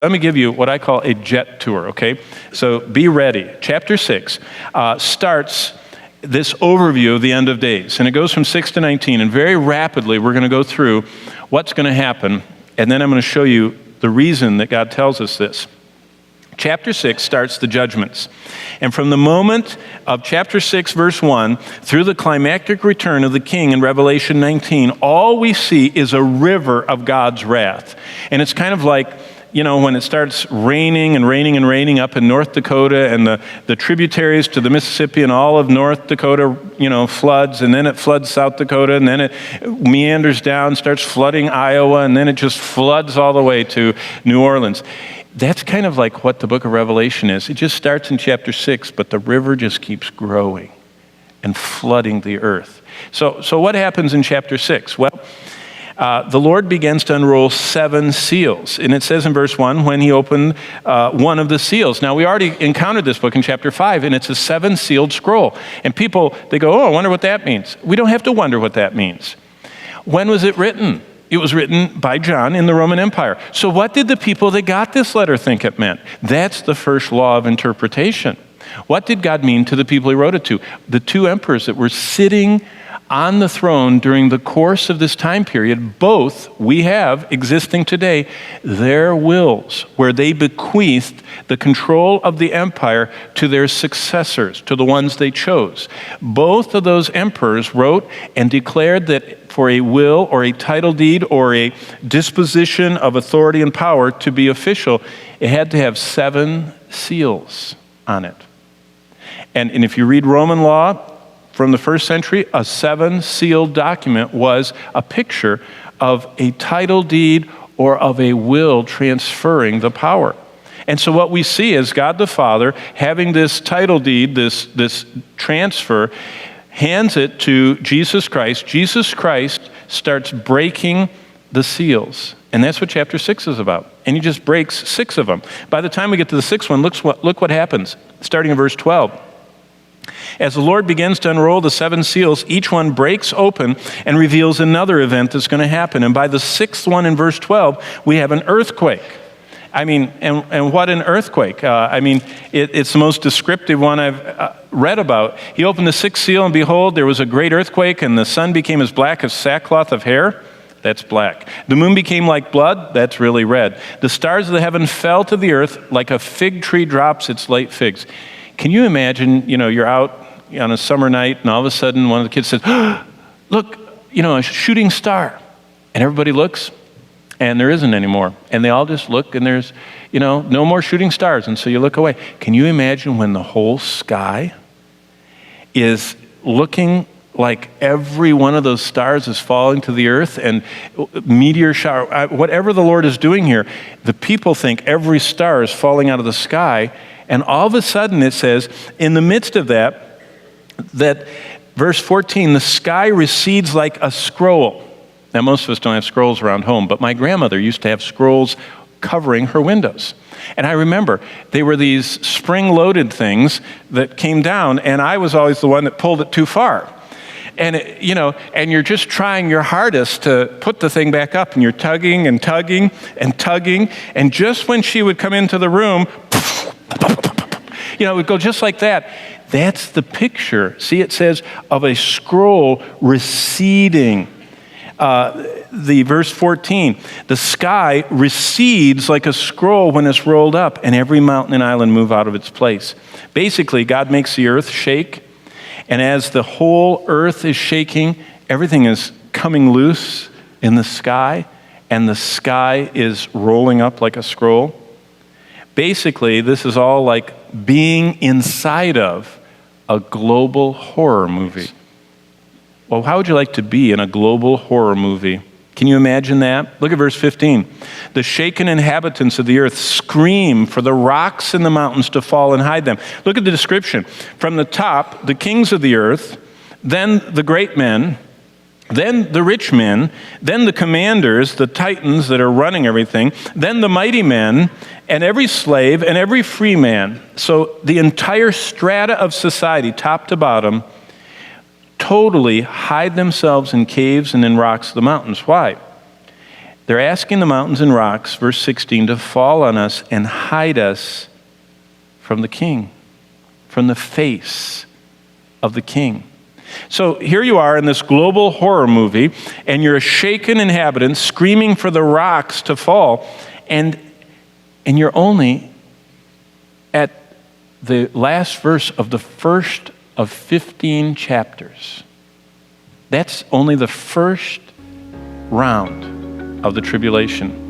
Let me give you what I call a jet tour, okay? So be ready. Chapter 6 starts this overview of the end of days. And it goes from 6 to 19. And very rapidly, we're going to go through what's going to happen. And then I'm going to show you the reason that God tells us this. Chapter 6 starts the judgments. And from the moment of chapter 6, verse 1, through the climactic return of the king in Revelation 19, all we see is a river of God's wrath. And it's kind of like, you know, when it starts raining and raining and raining up in North Dakota, and the tributaries to the Mississippi and all of North Dakota, you know, floods, and then it floods South Dakota, and then it meanders down, starts flooding Iowa, and then it just floods all the way to New Orleans. That's kind of like what the book of Revelation is. It just starts in chapter 6, but the river just keeps growing and flooding the earth. So what happens in chapter 6? Well, the Lord begins to unroll 7 seals. And it says in verse 1, when he opened one of the seals. Now, we already encountered this book in chapter 5, and it's a 7-sealed scroll. And people, they go, oh, I wonder what that means. We don't have to wonder what that means. When was it written? It was written by John in the Roman Empire. So what did the people that got this letter think it meant? That's the first law of interpretation. What did God mean to the people he wrote it to? The 2 emperors that were sitting on the throne during the course of this time period, both we have existing today, their wills, where they bequeathed the control of the empire to their successors, to the ones they chose. Both of those emperors wrote and declared that for a will or a title deed or a disposition of authority and power to be official, it had to have 7 seals on it. And if you read Roman law, from the first century, a 7-sealed document was a picture of a title deed or of a will transferring the power. And so what we see is God the Father having this title deed, this transfer, hands it to Jesus Christ. Jesus Christ starts breaking the seals. And that's what chapter 6 is about. And he just breaks 6 of them. By the time we get to the 6th one, look what happens, starting in verse 12. As the Lord begins to unroll the 7 seals, each one breaks open and reveals another event that's going to happen. And by the 6th one in verse 12, we have an earthquake. I mean, and what an earthquake. It's the most descriptive one I've read about. He opened the 6th seal, and behold, there was a great earthquake, and the sun became as black as sackcloth of hair. That's black. The moon became like blood. That's really red. The stars of the heaven fell to the earth like a fig tree drops its late figs. Can you imagine, you're out on a summer night, and all of a sudden one of the kids says, oh, look, a shooting star. And everybody looks, and there isn't anymore. And they all just look, and there's, no more shooting stars. And so you look away. Can you imagine when the whole sky is looking like every one of those stars is falling to the earth, and meteor shower, whatever the Lord is doing here, the people think every star is falling out of the sky. And all of a sudden it says, in the midst of that verse 14, the sky recedes like a scroll. Now, most of us don't have scrolls around home, but my grandmother used to have scrolls covering her windows. And I remember they were these spring-loaded things that came down, and I was always the one that pulled it too far. And, and you're just trying your hardest to put the thing back up, and you're tugging and tugging and tugging, and just when she would come into the room, it would go just like that. That's the picture. See, it says of a scroll receding. The verse 14, the sky recedes like a scroll when it's rolled up, and every mountain and island move out of its place. Basically, God makes the earth shake, and as the whole earth is shaking, everything is coming loose in the sky, and the sky is rolling up like a scroll. Basically, this is all like being inside of a global horror movie. Well, how would you like to be in a global horror movie? Can you imagine that? Look at verse 15. The shaken inhabitants of the earth scream for the rocks and the mountains to fall and hide them. Look at the description. From the top, the kings of the earth, then the great men, then the rich men, then the commanders, the titans that are running everything, then the mighty men, and every slave and every free man. So the entire strata of society, top to bottom, totally hide themselves in caves and in rocks of the mountains. Why? They're asking the mountains and rocks, verse 16, to fall on us and hide us from the king, from the face of the king. So here you are in this global horror movie, and you're a shaken inhabitant screaming for the rocks to fall, and you're only at the last verse of the first of 15 chapters. That's only the first round of the tribulation.